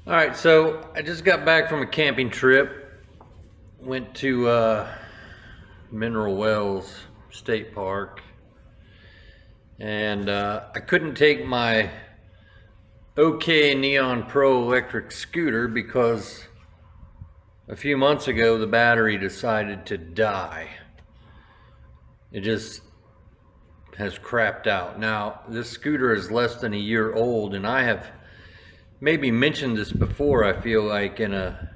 All right, so I just got back from a camping trip. Went to Mineral Wells State Park, and I couldn't take my Okai Neon Pro electric scooter because a few months ago the battery decided to die. It just has crapped out. Now, this scooter is less than a year old, and I have maybe mentioned this before, I feel like, in a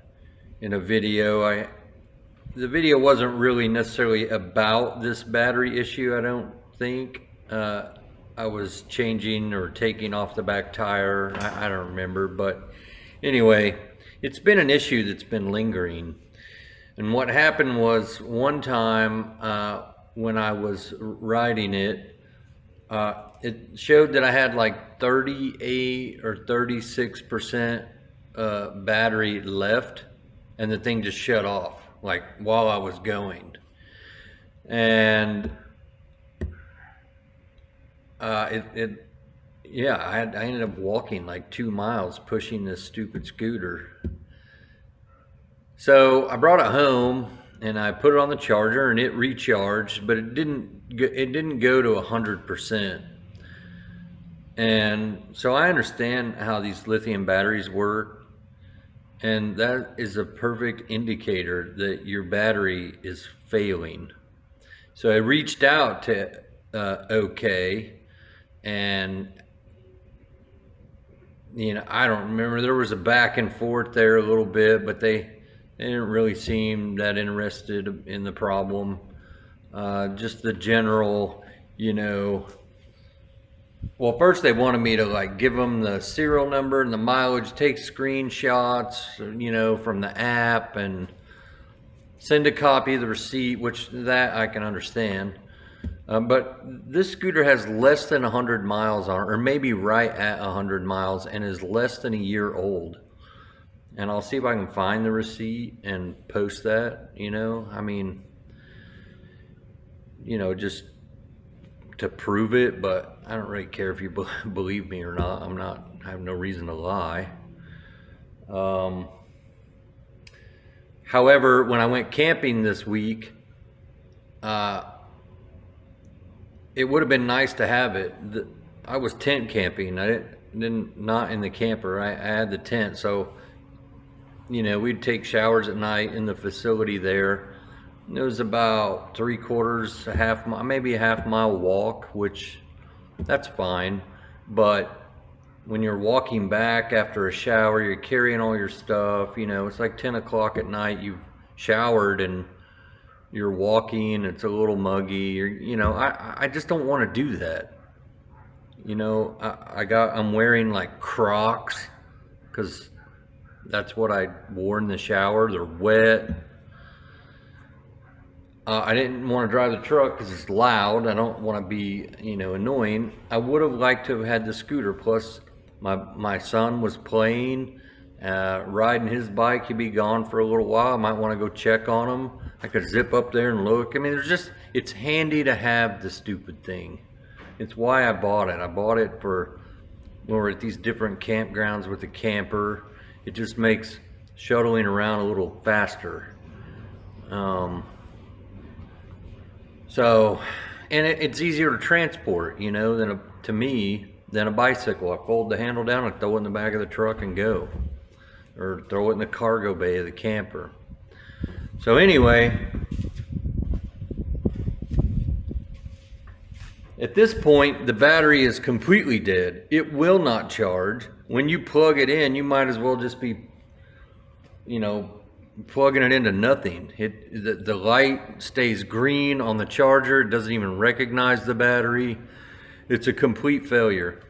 video. The video wasn't really necessarily about this battery issue, I don't think. I was changing or taking off the back tire, I don't remember, but anyway, it's been an issue that's been lingering. And what happened was, one time when I was riding it, it showed that I had like 38 or 36% battery left, and the thing just shut off like while I was going. And yeah, I ended up walking like 2 miles pushing this stupid scooter. So I brought it home and I put it on the charger and it recharged, but it didn't go to 100%. And so I understand how these lithium batteries work, and that is a perfect indicator that your battery is failing. So I reached out to Okai, and I don't remember, there was a back and forth there a little bit, but they didn't really seem that interested in the problem. Just the general, well, first they wanted me to like give them the serial number and the mileage, take screenshots, from the app, and send a copy of the receipt, which that I can understand. But this scooter has less than 100 miles on it, or maybe right at 100 miles, and is less than a year old. And I'll see if I can find the receipt and post that, I mean, just to prove it, but I don't really care if you believe me or not. I have no reason to lie. However, when I went camping this week, it would have been nice to have it. I was tent camping. I didn't not in the camper. I had the tent, so we'd take showers at night in the facility there. It was about 3/4, maybe a half-mile walk, which that's fine. But when you're walking back after a shower, you're carrying all your stuff. It's like 10 o'clock at night. You've showered and you're walking. It's a little muggy. I just don't want to do that. I'm wearing like Crocs because that's what I wore in the shower. They're wet. I didn't want to drive the truck because it's loud. I don't want to be, annoying. I would have liked to have had the scooter. Plus, my son was playing, riding his bike. He'd be gone for a little while. I might want to go check on him. I could zip up there and look. I mean, it's handy to have the stupid thing. It's why I bought it. I bought it for when we're at these different campgrounds with the camper. It just makes shuttling around a little faster. So, and it's easier to transport, to me, than a bicycle. I fold the handle down, I throw it in the back of the truck and go. Or throw it in the cargo bay of the camper. So anyway, at this point, the battery is completely dead. It will not charge. When you plug it in, you might as well just be, plugging it into nothing. The light stays green on the charger. It doesn't even recognize the battery. It's a complete failure.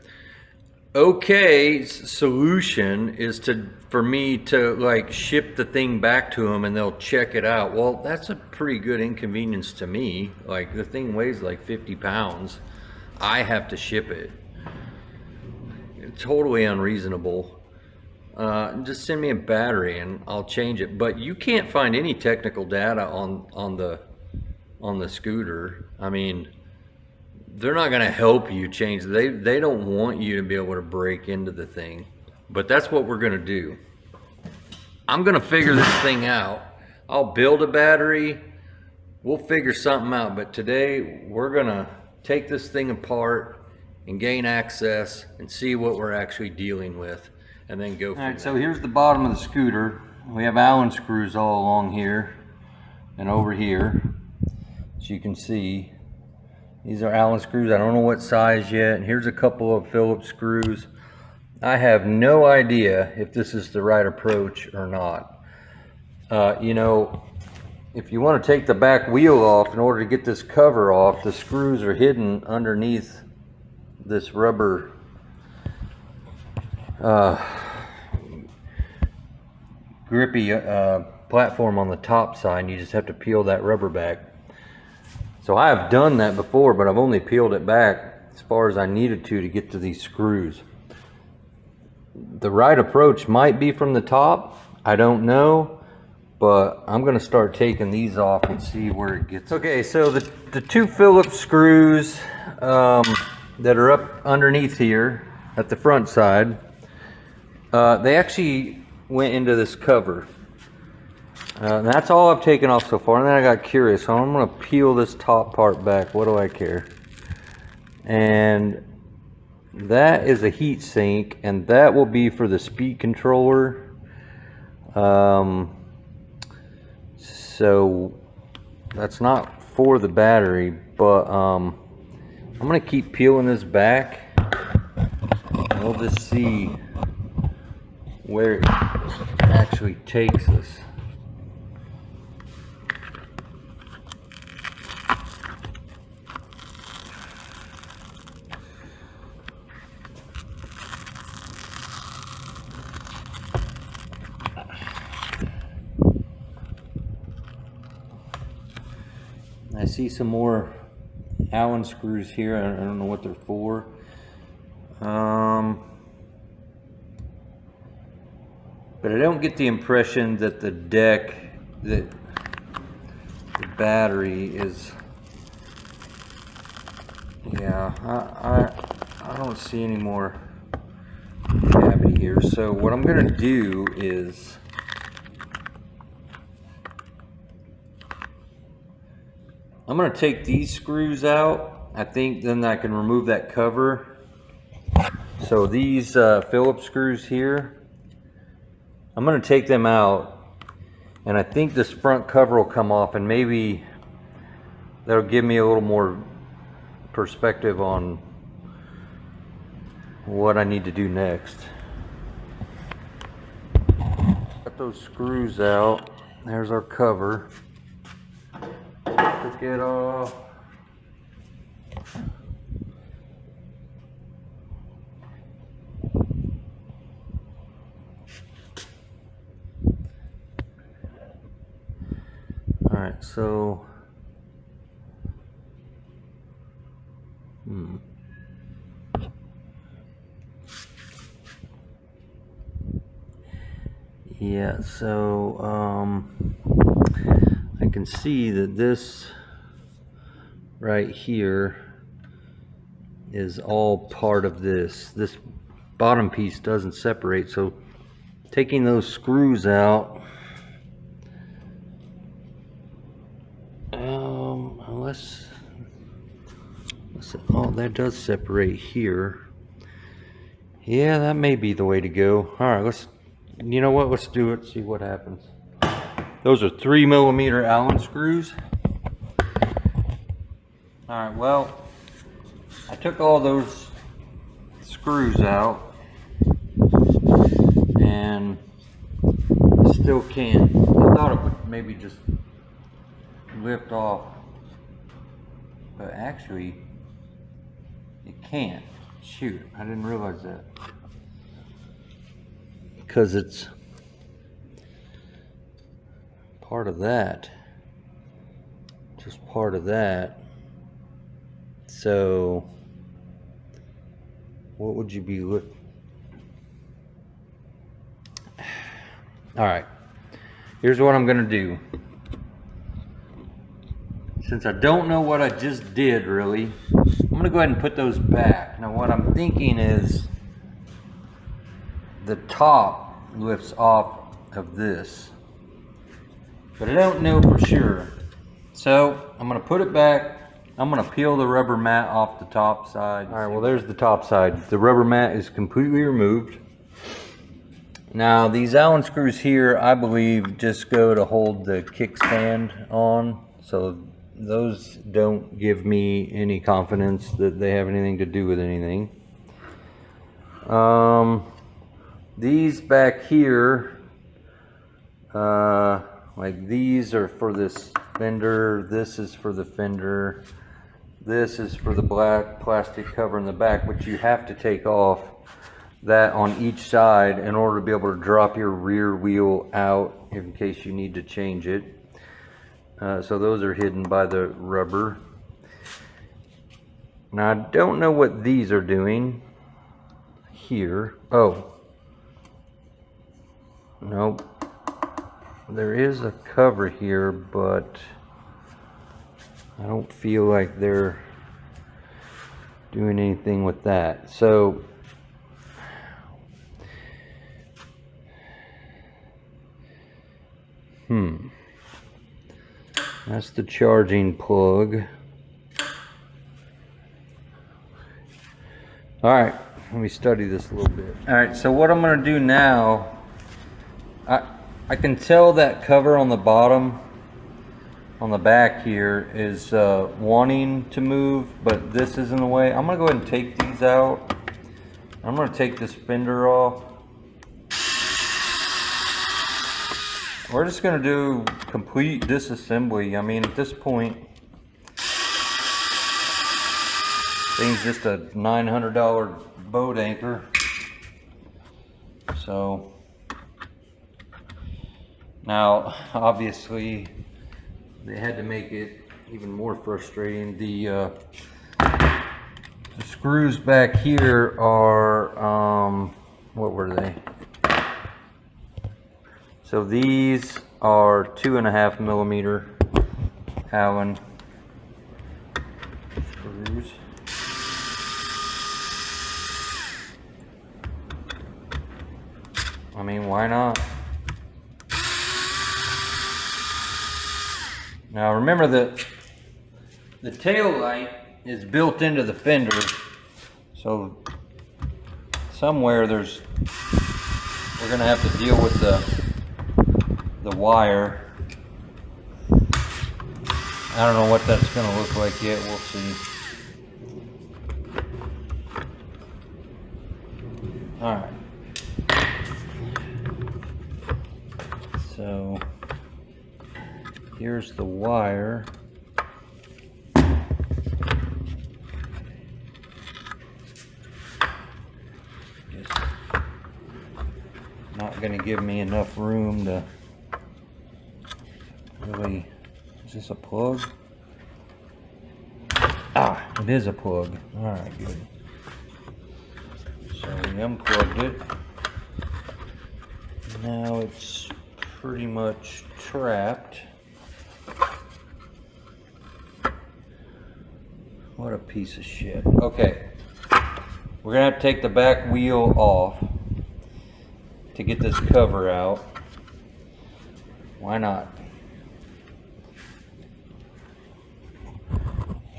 Okai's solution is for me to like ship the thing back to them and they'll check it out. Well, that's a pretty good inconvenience to me. Like, the thing weighs like 50 pounds. I have to ship it. It's totally unreasonable. Just send me a battery and I'll change it. But you can't find any technical data on the scooter. I mean, they're not going to help you change it. They don't want you to be able to break into the thing. But that's what we're gonna do. I'm gonna figure this thing out. I'll build a battery. We'll figure something out. But today we're gonna take this thing apart and gain access and see what we're actually dealing with, and then go from there. All right, so here's the bottom of the scooter. We have Allen screws all along here and over here. As you can see, these are Allen screws. I don't know what size yet. And here's a couple of Phillips screws. I have no idea if this is the right approach or not. You know, if you want to take the back wheel off, in order to get this cover off, the screws are hidden underneath this rubber grippy platform on the top side, and you just have to peel that rubber back. So I have done that before, but I've only peeled it back as far as I needed to get to these screws. The right approach might be from the top, I don't know, but I'm gonna start taking these off and see where it gets. Okay, so the two Phillips screws that are up underneath here at the front side, they actually went into this cover. And that's all I've taken off so far, and then I got curious, so I'm gonna peel this top part back. What do I care? And that is a heat sink, and that will be for the speed controller. So that's not for the battery, but I'm gonna keep peeling this back, and we'll just see where it actually takes us. I see some more Allen screws here. I don't know what they're for. But I don't get the impression that the deck, that the battery is, yeah, I don't see any more cavity here. So what I'm gonna do is, I'm gonna take these screws out. I think then I can remove that cover. So these Phillips screws here, I'm gonna take them out, and I think this front cover will come off, and maybe that'll give me a little more perspective on what I need to do next. Got those screws out. There's our cover. Took it off. All right, so yeah, so I can see that this right here is all part of this. This bottom piece doesn't separate, so taking those screws out, unless oh, that does separate here. Yeah, that may be the way to go. All right, let's, you know what, let's do it, see what happens. Those are 3mm Allen screws. All right, well, I took all those screws out, and I still can't. I thought it would maybe just lift off, but actually it can't. Shoot, I didn't realize that. Because it's part of that, just part of that. So what would you be looking? All right, here's what I'm gonna do. Since I don't know what I just did really, I'm gonna go ahead and put those back. Now what I'm thinking is the top lifts off of this, but I don't know for sure. So I'm gonna put it back. I'm gonna peel the rubber mat off the top side. All right, well there's the top side. The rubber mat is completely removed. Now these Allen screws here, I believe, just go to hold the kickstand on. So those don't give me any confidence that they have anything to do with anything. These back here, like these are for this fender, this is for the fender, this is for the black plastic cover in the back, which you have to take off that on each side in order to be able to drop your rear wheel out in case you need to change it. So those are hidden by the rubber. Now I don't know what these are doing here. Oh, nope. There is a cover here, but I don't feel like they're doing anything with that. So that's the charging plug. All right, let me study this a little bit. All right, so what I'm gonna do now, I can tell that cover on the bottom, on the back here, is wanting to move, but this is in the way. I'm gonna go ahead and take these out. I'm gonna take this fender off. We're just gonna do complete disassembly. I mean, at this point, thing's just a $900 boat anchor. So now, obviously, they had to make it even more frustrating. The screws back here are, what were they? So these are 2.5 millimeter Allen screws. I mean, why not? Now remember that the tail light is built into the fender, so somewhere we're gonna have to deal with the wire. I don't know what that's gonna look like yet. We'll see. All right. So here's the wire. Just not going to give me enough room to really. Is this a plug? Ah, it is a plug. All right, good. So we unplugged it. Now it's pretty much trapped. What a piece of shit. Okay, we're gonna have to take the back wheel off to get this cover out. Why not?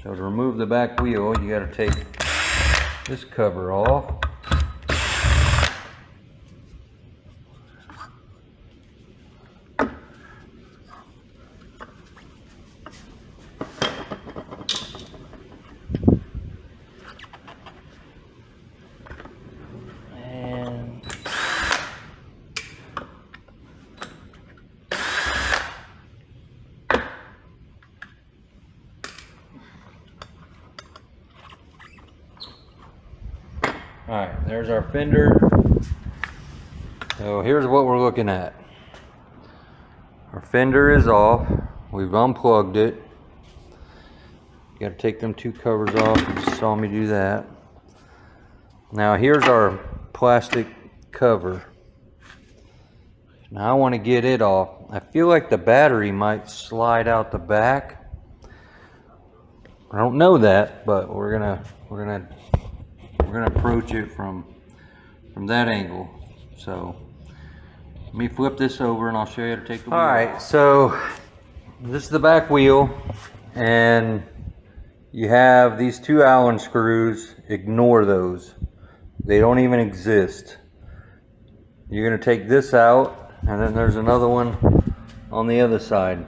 So to remove the back wheel, you gotta take this cover off. Alright, there's our fender. So here's what we're looking at. Our fender is off. We've unplugged it. Got to take them two covers off. You just saw me do that. Now here's our plastic cover. Now I want to get it off. I feel like the battery might slide out the back. I don't know that, but we're gonna approach it from that angle. So let me flip this over and I'll show you how to take the wheel. All right, so this is the back wheel, and you have these 2 Allen screws. Ignore those. They don't even exist. You're gonna take this out, and then there's another one on the other side.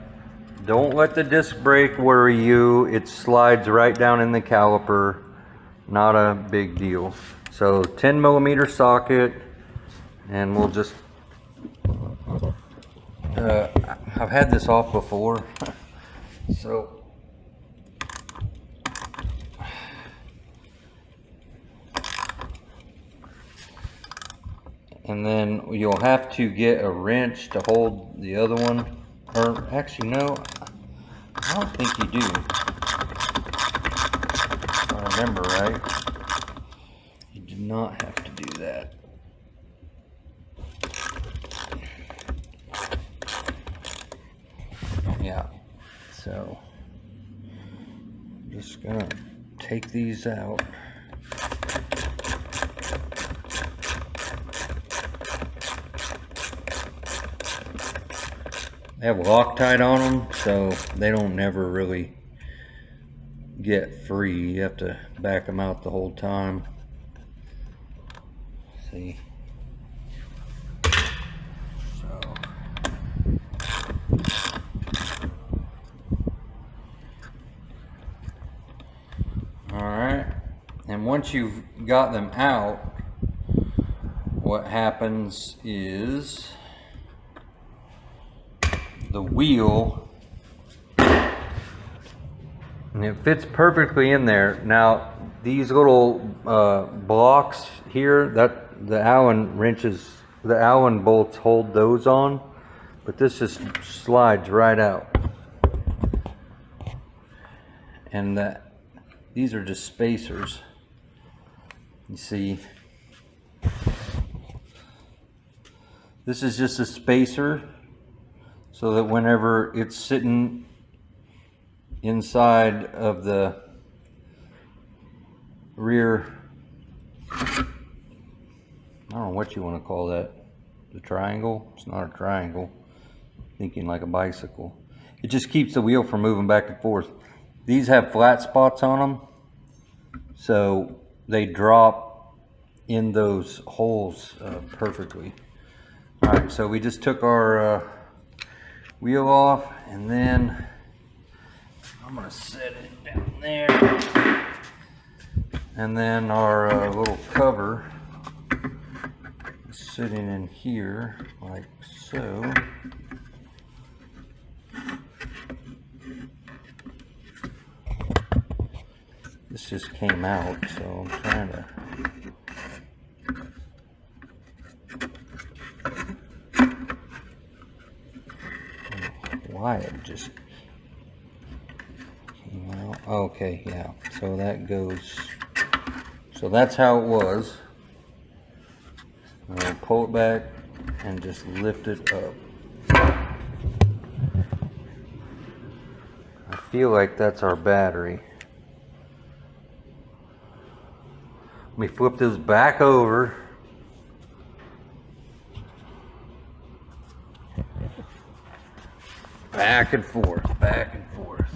Don't let the disc brake worry you. It slides right down in the caliper. Not a big deal. So 10mm socket, and we'll just, I've had this off before, so and then you'll have to get a wrench to hold the other one, or actually no, I don't think you do, if I remember right. You do not have to do that. Yeah, so I'm just gonna take these out. They have Loctite on them, so they don't never really get free. You have to back them out the whole time. See? So alright, and once you've got them out, what happens is the wheel, and it fits perfectly in there. Now these little blocks here, that the Allen wrenches, the Allen bolts hold those on, but this just slides right out. And these are just spacers. You see, this is just a spacer so that whenever it's sitting inside of the rear, I don't know what you want to call that, the triangle? It's not a triangle, thinking like a bicycle. It just keeps the wheel from moving back and forth. These have flat spots on them, so they drop in those holes perfectly. All right, so we just took our wheel off, and then I'm gonna set it down there, and then our little cover is sitting in here like so. This just came out, so I'm trying to why it just came out. Okay, yeah, so that goes, so that's how it was. I'll pull it back and just lift it up. I feel like that's our battery. Let me flip this back over. Back and forth, back and forth.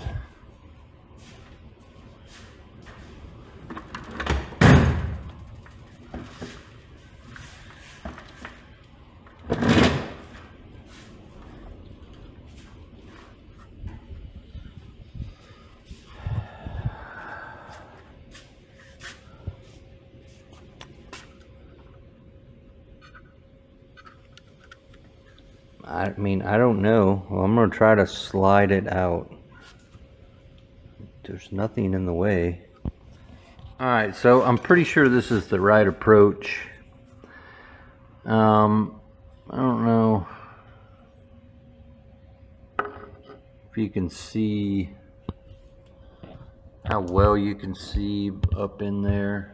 I mean, I don't know. Well, I'm going to try to slide it out. There's nothing in the way. Alright, so I'm pretty sure this is the right approach. I don't know if you can see how well you can see up in there.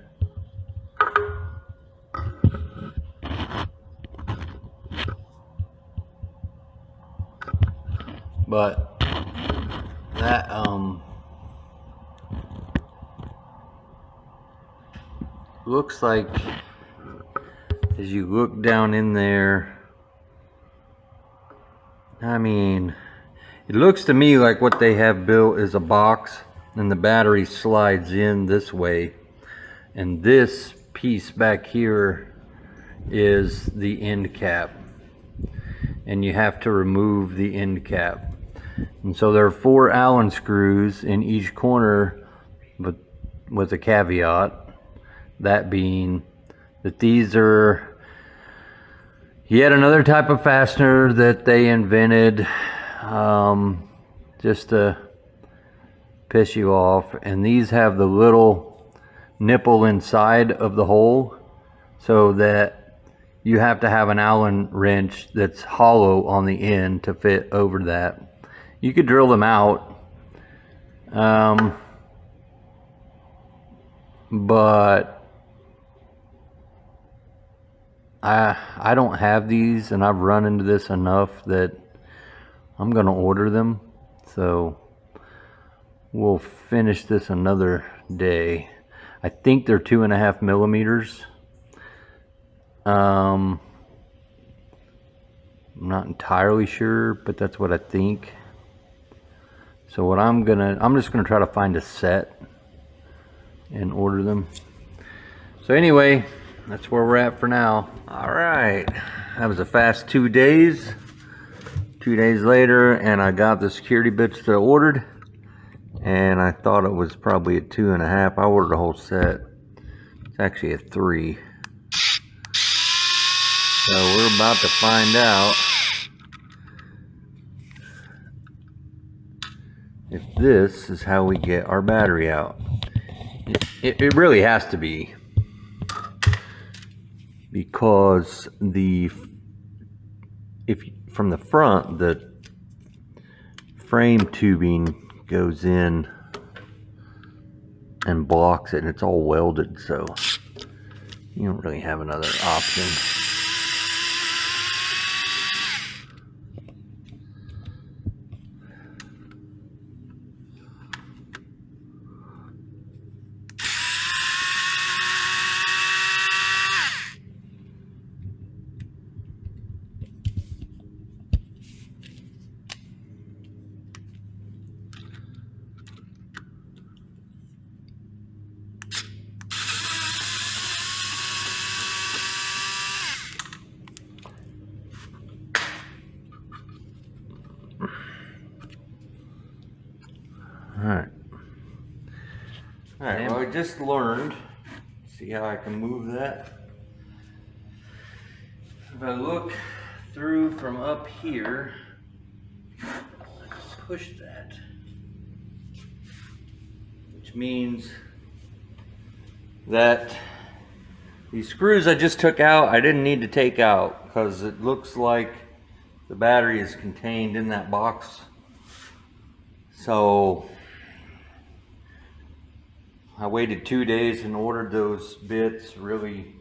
But that looks like as you look down in there, I mean, it looks to me like what they have built is a box and the battery slides in this way, and this piece back here is the end cap, and you have to remove the end cap. And so there are 4 Allen screws in each corner, but with a caveat, that being that these are yet another type of fastener that they invented just to piss you off. And these have the little nipple inside of the hole, so that you have to have an Allen wrench that's hollow on the end to fit over that. You could drill them out, but I don't have these, and I've run into this enough that I'm gonna order them. So we'll finish this another day. I think they're 2.5 millimeters. I'm not entirely sure, but that's what I think. So what I'm just gonna try to find a set and order them. So anyway, that's where we're at for now. All right, that was a fast 2 days. 2 days later, and I got the security bits that I ordered, and I thought it was probably a 2.5. I ordered a whole set. It's actually a 3. So we're about to find out if this is how we get our battery out. It really has to be, because from the front, the frame tubing goes in and blocks it, and it's all welded, so you don't really have another option. Alright, well, I just learned. See how I can move that? If I look through from up here, I just push that. Which means that these screws I just took out, I didn't need to take out, because it looks like the battery is contained in that box. So I waited 2 days and ordered those bits, really,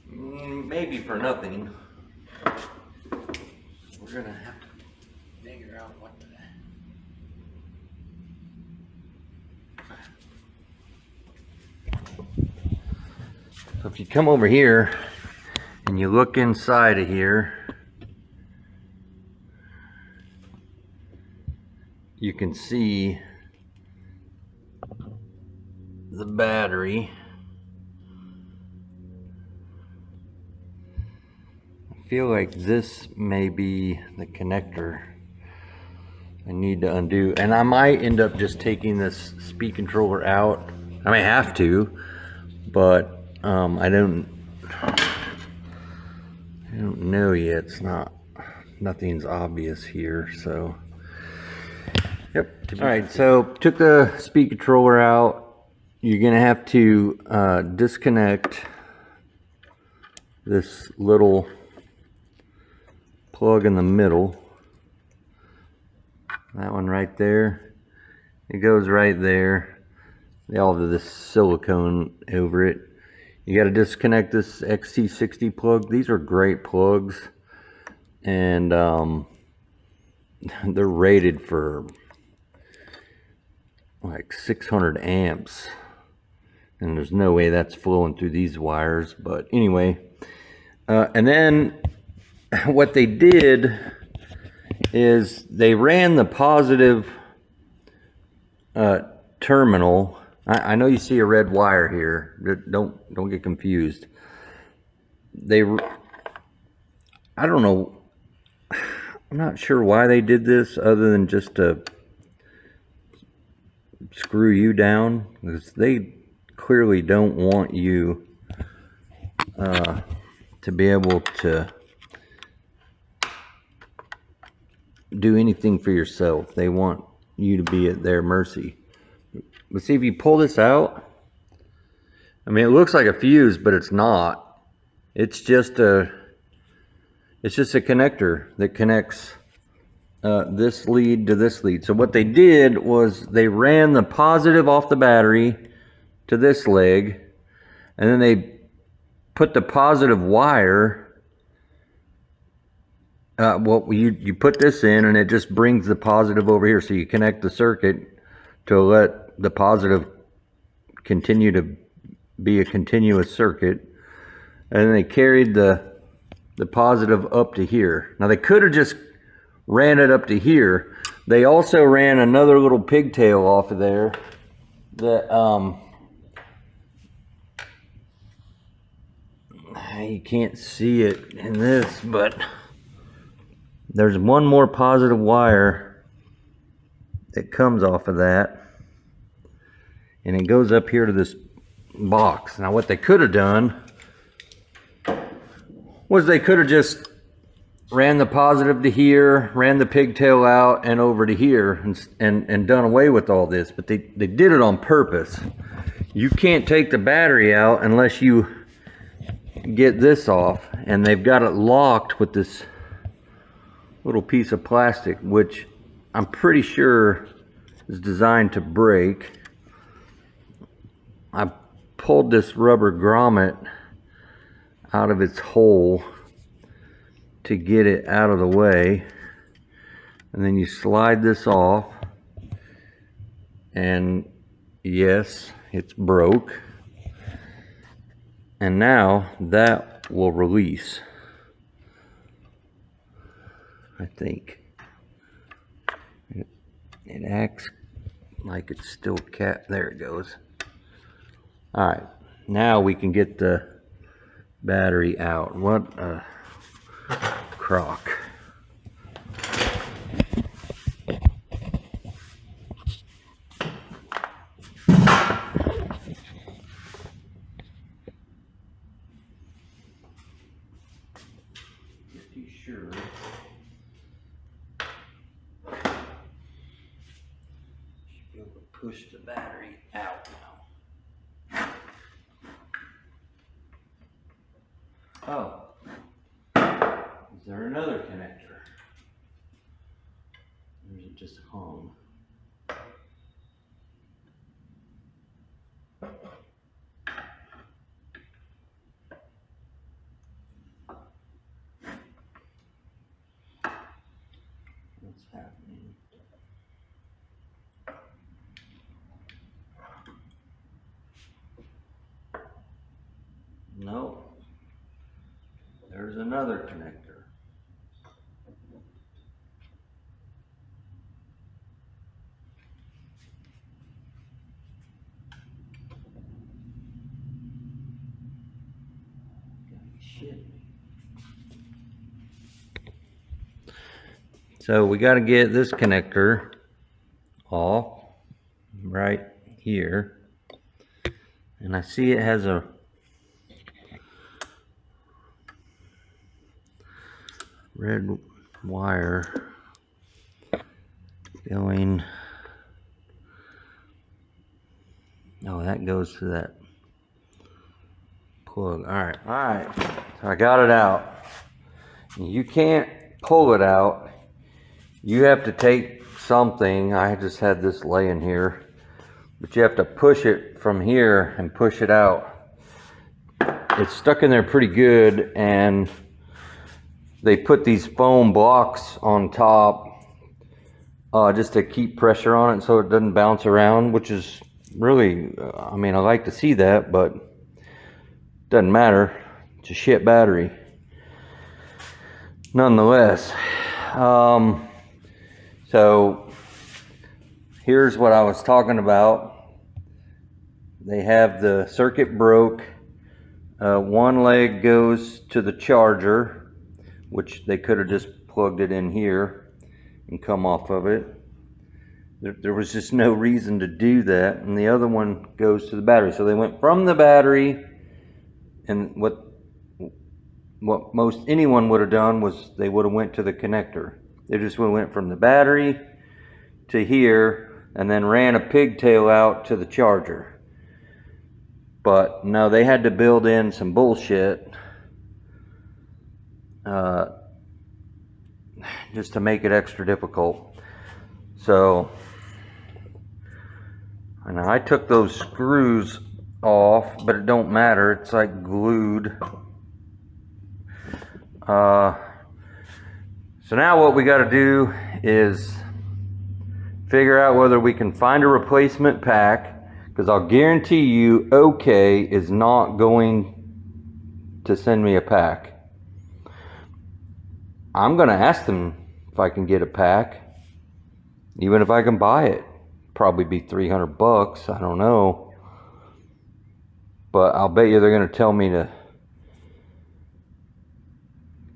maybe for nothing. We're gonna have to figure out what So if you come over here and you look inside of here, you can see the battery. I feel like this may be the connector I need to undo, and I might end up just taking this speed controller out. I may have to, but I don't know yet. It's nothing's obvious here, so yep. All right, so took the speed controller out. You're gonna have to disconnect this little plug in the middle. That one right there. It goes right there. They all have this silicone over it. You got to disconnect this XT60 plug. These are great plugs, and they're rated for like 600 amps. and there's no way that's flowing through these wires. But anyway, and then what they did is they ran the positive terminal. I know you see a red wire here. Don't get confused. I don't know. I'm not sure why they did this other than just to screw you down, because they clearly don't want you to be able to do anything for yourself. They want you to be at their mercy. But see, if you pull this out, I mean, it looks like a fuse, but it's not. It's just a connector that connects this lead to this lead. So what they did was they ran the positive off the battery to this leg, and then they put the positive wire. Well, you put this in, and it just brings the positive over here. So you connect the circuit to let the positive continue to be a continuous circuit, and then they carried the positive up to here. Now they could have just ran it up to here. They also ran another little pigtail off of there that you can't see it in this, but there's one more positive wire that comes off of that, and it goes up here to this box. Now what they could have done was they could have just ran the positive to here, ran the pigtail out and over to here, and done away with all this. But they did it on purpose. You can't take the battery out unless you get this off, and they've got it locked with this little piece of plastic, which I'm pretty sure is designed to break. I pulled this rubber grommet out of its hole to get it out of the way, and then you slide this off, and yes, it's broke, and now that will release, I think. It acts like it's still there it goes. Alright, now we can get the battery out. What a crock. Pretty sure. Should be able to push the battery out now. Oh, is there another connector? Or is it just hung? What's happening? No. There's another connector. Shit. So we got to get this connector off right here, and I see it has a red wire going. Oh, that goes to that plug. All right. So I got it out. You can't pull it out. You have to take something. I just had this laying here, but you have to push it from here and push it out. It's stuck in there pretty good, and they put these foam blocks on top just to keep pressure on it so it doesn't bounce around, which is really, I mean, I like to see that, but doesn't matter. It's a shit battery. Nonetheless, so here's what I was talking about. They have the circuit broke. One leg goes to the charger, which they could have just plugged it in here and come off of it. There was just no reason to do that. And the other one goes to the battery. So they went from the battery, and what most anyone would have done was they would have went to the connector. They just would have went from the battery to here and then ran a pigtail out to the charger. But no, they had to build in some bullshit just to make it extra difficult. So, and I took those screws off, but it don't matter. It's like glued. So now what we got to do is figure out whether we can find a replacement pack, because I'll guarantee you Okai is not going to send me a pack. I'm going to ask them if I can get a pack, even if I can buy it. Probably be $300, I don't know. But I'll bet you they're going to tell me to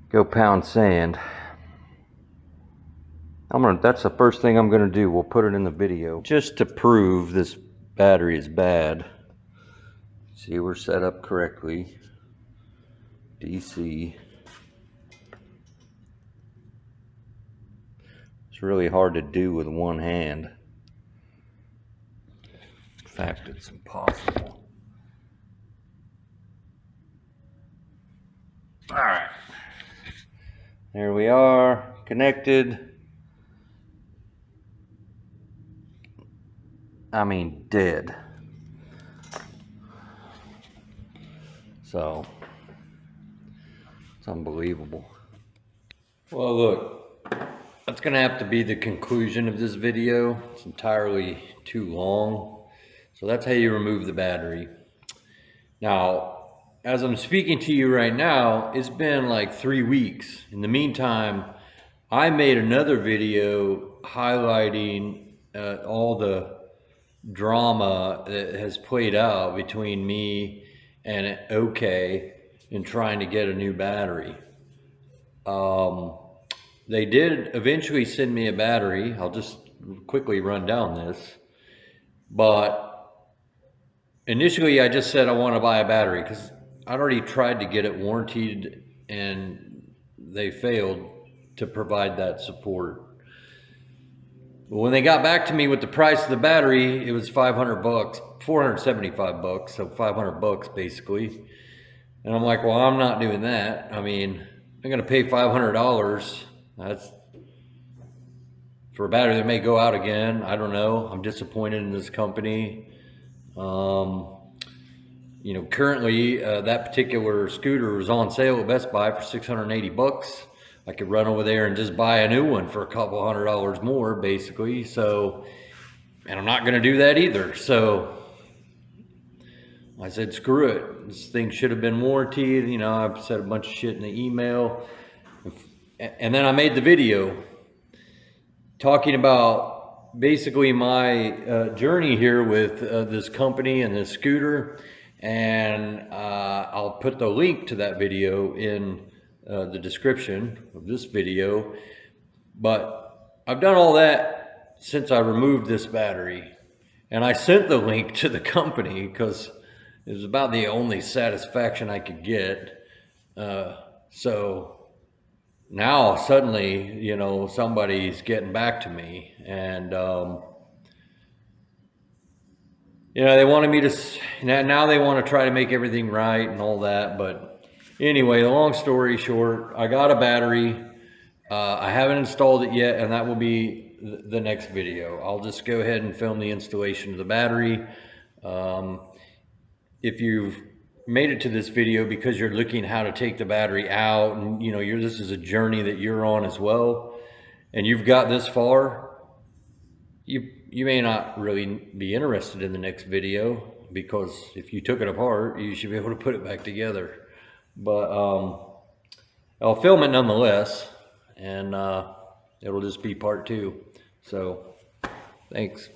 go pound sand. That's the first thing I'm gonna do. We'll put it in the video just to prove this battery is bad. See, we're set up correctly. DC. It's really hard to do with one hand. In fact, it's impossible. All right. There we are, connected. I mean, dead. So, it's unbelievable. Well, look, that's gonna have to be the conclusion of this video. It's entirely too long. So that's how you remove the battery. Now, as I'm speaking to you right now, it's been like 3 weeks. In the meantime, I made another video highlighting all the drama that has played out between me and Okai in trying to get a new battery. They did eventually send me a battery. I'll just quickly run down this. But initially I just said I want to buy a battery because I'd already tried to get it warranted and they failed to provide that support. When they got back to me with the price of the battery, it was $500, $475, so $500 basically. And I'm like, well, I'm not doing that. I mean, I'm gonna pay $500. That's for a battery that may go out again. I don't know. I'm disappointed in this company. You know, currently that particular scooter was on sale at Best Buy for $680. I could run over there and just buy a new one for a couple $100 more, basically. So, and I'm not gonna do that either. So I said, screw it. This thing should have been warranted. You know, I've said a bunch of shit in the email. And then I made the video talking about basically my journey here with this company and this scooter. And I'll put the link to that video in the description of this video. But I've done all that since I removed this battery. And I sent the link to the company because it was about the only satisfaction I could get. So now suddenly, you know, somebody's getting back to me, and you know, they wanted me to, now they want to try to make everything right and all that. But anyway, the long story short, I got a battery. I haven't installed it yet, and that will be the next video. I'll just go ahead and film the installation of the battery. If you've made it to this video because you're looking how to take the battery out, and you know, this is a journey that you're on as well, and you've got this far, you you may not really be interested in the next video, because if you took it apart, you should be able to put it back together. But I'll film it nonetheless, and it'll just be part 2. So thanks.